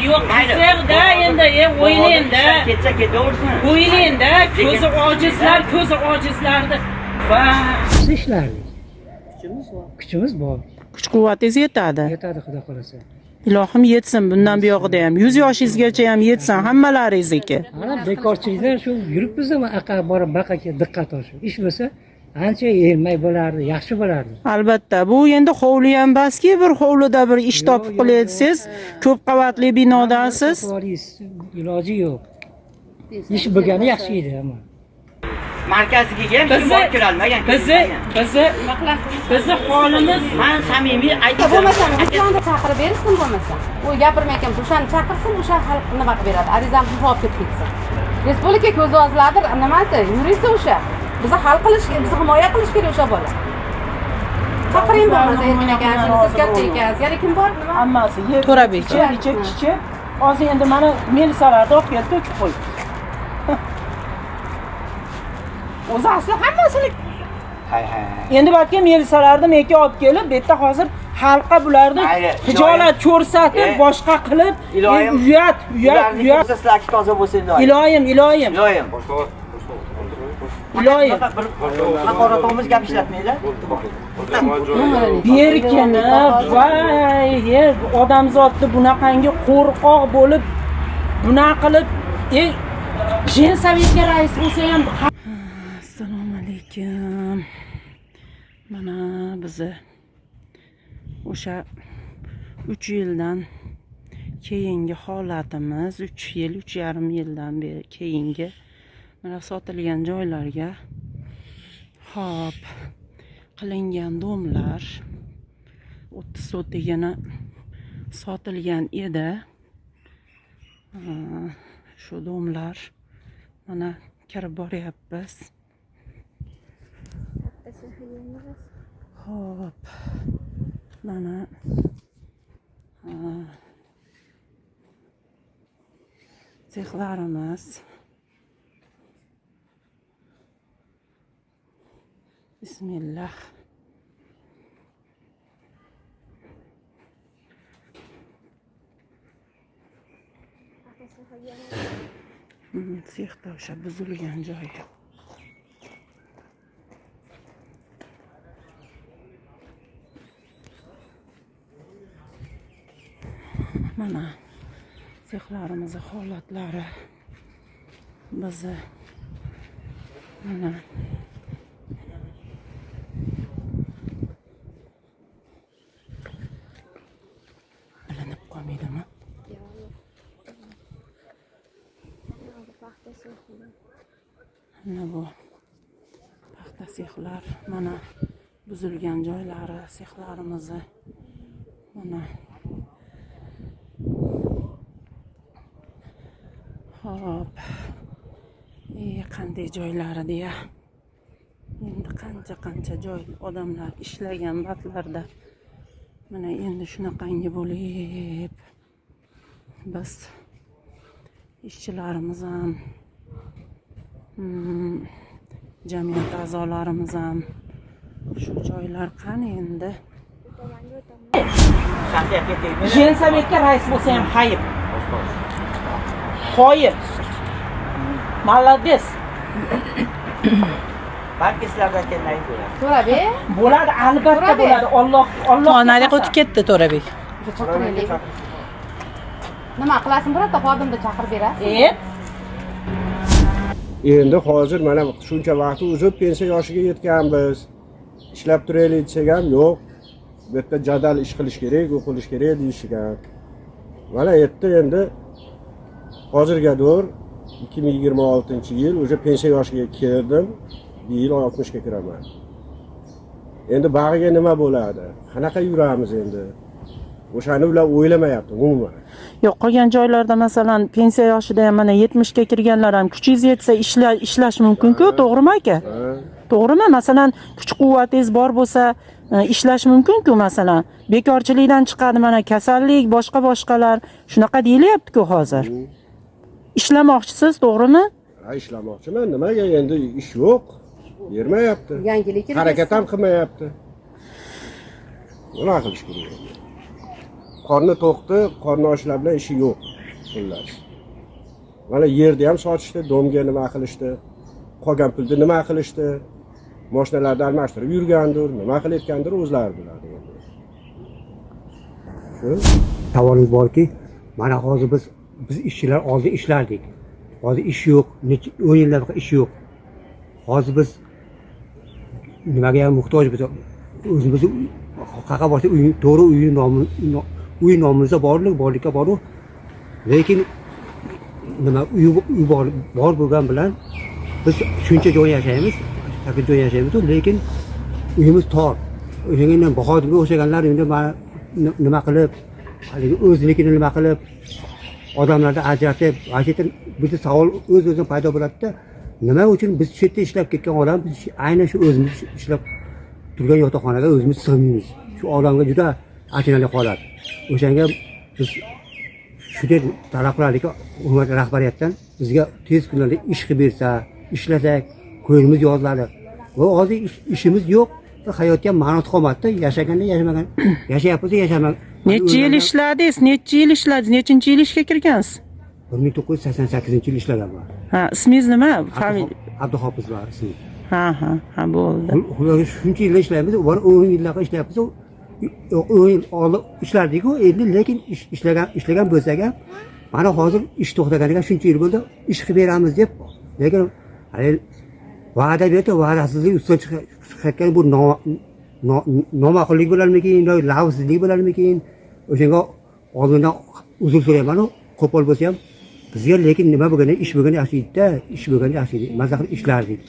yo'q qizlarda endi o'ylaydi. Ketsa ketaversin. O'ylaydi, ko'zi ojizlarni va ishlardik. Kuchimiz bor. Kuch-quvvatingiz yetadi. Yetadi xudo xolasa. Ilohim yetsin bundan buyog'ida ham. 100 yoshingizgacha ham yetsin hammalaringizniki. Mana bekorchilikdan shu yuribmiz-mi aqa borib baqaga diqqat olishib. Ish bo'lsa ancha ermay bo'lardi, yaxshi bo'lardi. Albatta, bu endi hovli ham baski, bir hovlida bir ish topib qilyapsiz. Ko'p qavatli binodasiz. Iloji yo'q. Ish bo'lgani yaxshi edi ammo. Markaziga ham kim olib kirolmagan. bizni holimiz Men samimiy aytaman. Bo'lmasa, Islomga chaqirib bersin bo'lmasa. U gapirmay ekan, o'shani chaqirsin, o'sha xalq nima qilib beradi? Arizani javob berib ketsin. Respublika ko'zozlardir, nimasi? Yurisi o'sha. Bizni hal qilish, bizni himoya qilish kerak o'sha bola. Chaqiring bo'lmasa, erkin ekan, siz katta ekansiz. Yana kim bor? Nima? Hammasi To'rabek, kichik. Hozir endi mana melisalarni olib kelib to'kib qo'y. O'zi asli hammasini. Hay. Endi balki melisalarni menga olib kelib, bu yerda hozir xalqqa bularni hijolat ko'rsatib, boshqa qilib, uyat. Sizlarga toza bo'lsin Iloyim. Haqoratimiz gap ishlatmaydi. Berkini, voy, odamzodni bunaqangi qo'rqoq bo'lib, bunaqa qilib, Jensovetga rais bo'lsa ham. Assalomu alaykum. Mana bizni o'sha 3 yildan keyingi holatimiz, 3 yil, 3,5 yildan beri keyingi mana sotilgan joylarga hop qilingan domlar 30 sotigini sotilgan edi. Shu domlar mana kirib boryapmiz. Hop. Mana sexlarimiz. Bismillah. Sexda o'sha buzilgan joyi. Mana sexlarimiz holatlari bizni mana bilinib qolmaydimi? Mana bu paxta sexlar, mana buzilgan joylari sexlarimizni mana hop. Qanday joylari deya. Endi qancha joy odamlar ishlagan vaqtlarda mana endi shunaqangi bo'lib biz ishchilarimiz ham jamiyat a'zolarimiz ham shu joylar qani endi. Jensovetga rais bo'lsa ham hayib. Qoyib. Молодец. Balki sizlardan kelmaydi bo'ladi. To'rabek? Bo'ladi, albatta bo'ladi. Alloh. Nariga o'tib ketdi To'rabek. Chaqiraylik. Nima qilasin birorta xodimni chaqirib berasiz? Endi hozir mana shuncha vaqt o'zib pensiya yoshiga yetganmiz. Ishlab turaylik desak ham yo'q. Bu yerda jadal ish qilish kerak, u qilish kerak deyishgan. Mana yetdi endi hozirgadir 2026-yil o'sha pensiya yoshiga kirdim. Bu yil 60 ga kiraman. Endi bag'iga nima bo'ladi? Qanaqa yuramiz endi? O'shani ular o'ylamayapti umuman. Yo'q, qolgan joylarda masalan pensiya yoshida ham mana 70 ga kirganlar ham kuchingiz yetsa ishlash mumkin-ku, to'g'rimi aka? To'g'rimi? Masalan, kuch-quvvatingiz bor bo'lsa, ishlash mumkin-ku masalan. Bekorchilikdan chiqadi mana kasallik, boshqalar shunaqa deyilyapti-ku hozir. Ishlamoqchisiz, to'g'rimi? Ha, ishlamoqchiman. Nimaga endi ish yo'q? Bermayapti. Yangilik harakat ham qilmayapti. Nima qilish kerak? qorni to'qdi, qorni ochlar bilan ishi yo'q. Xullas. Mana yerni ham sotishdi, domga nima qilishdi, qolgan pulni nima qilishdi, mashinalarni almashtirib yurgandir, nima qilayotgandir o'zlari biladi. Shu Savolimiz borki, mana hozir biz ishchilar oldin ishlardik. Hozir ish yo'q, 10 yillarga ish yo'q. Hozir biz nimaga ham muhtojmiz? O'zimiz qayerga borsa to'g'ri uy nomimizda borlikka boru. Lekin nima uy bor bo'lgan bilan biz shuncha joy yashaymiz, takir joy yashaymiz, lekin uyimiz tor. O'shanga Bahodimga o'xshaganlar endi nima qilib, haligi o'zligini nima qilib odamlarni ajratib, aytib bitta savol o'z-o'zidan paydo bo'ladi-da. Nima uchun biz shu yerda ishlab ketgan odam biz aynan shu o'zimiz ishlab turgan yotoqxonaga o'zimiz sig'maymiz. Shu odamga juda achinarli holat. O'shanga biz shunday talab qilaylik, hukumat rahbariyatdan bizga tez kunlarda ish qilib bersa, ishlasak, ko'nglimiz yoziladi. Va hozir ishimiz yo'q, hayotga ma'no qolmadi. Yashaganda yashamagan, yashayapmiz, yashamagan. Necha yil ishladingiz? Necha yil ishladingiz? Nechinchi yil ishga kirgansiz? 1988-yil ishlaganman. Ha, ismingiz nima? Abduhofiz bor ismi. Ha, bo'ldi. Xudoga shuncha yil ishlaymiz, 10 yillarga ishlayapmiz. 10 yil oldin ishlardik-ku, endi lekin ishlagan bo'lsak ham, mana hozir ish to'xtaganiga shuncha yil bo'ldi, ish qilib beramiz deb, lekin va'da berdi, va'dasizlik ustidan chiqayotgan bu noma'qullik bo'larmikin, lavsizlik bo'larmikin, o'shanga oldindan uzr so'rayman, qo'pol bo'lsa ham bizga lekin nima bo'lganda ish bo'lganda yaxshi edi-da, ish bo'lganda yaxshi edi. Maza qilib ishlardik.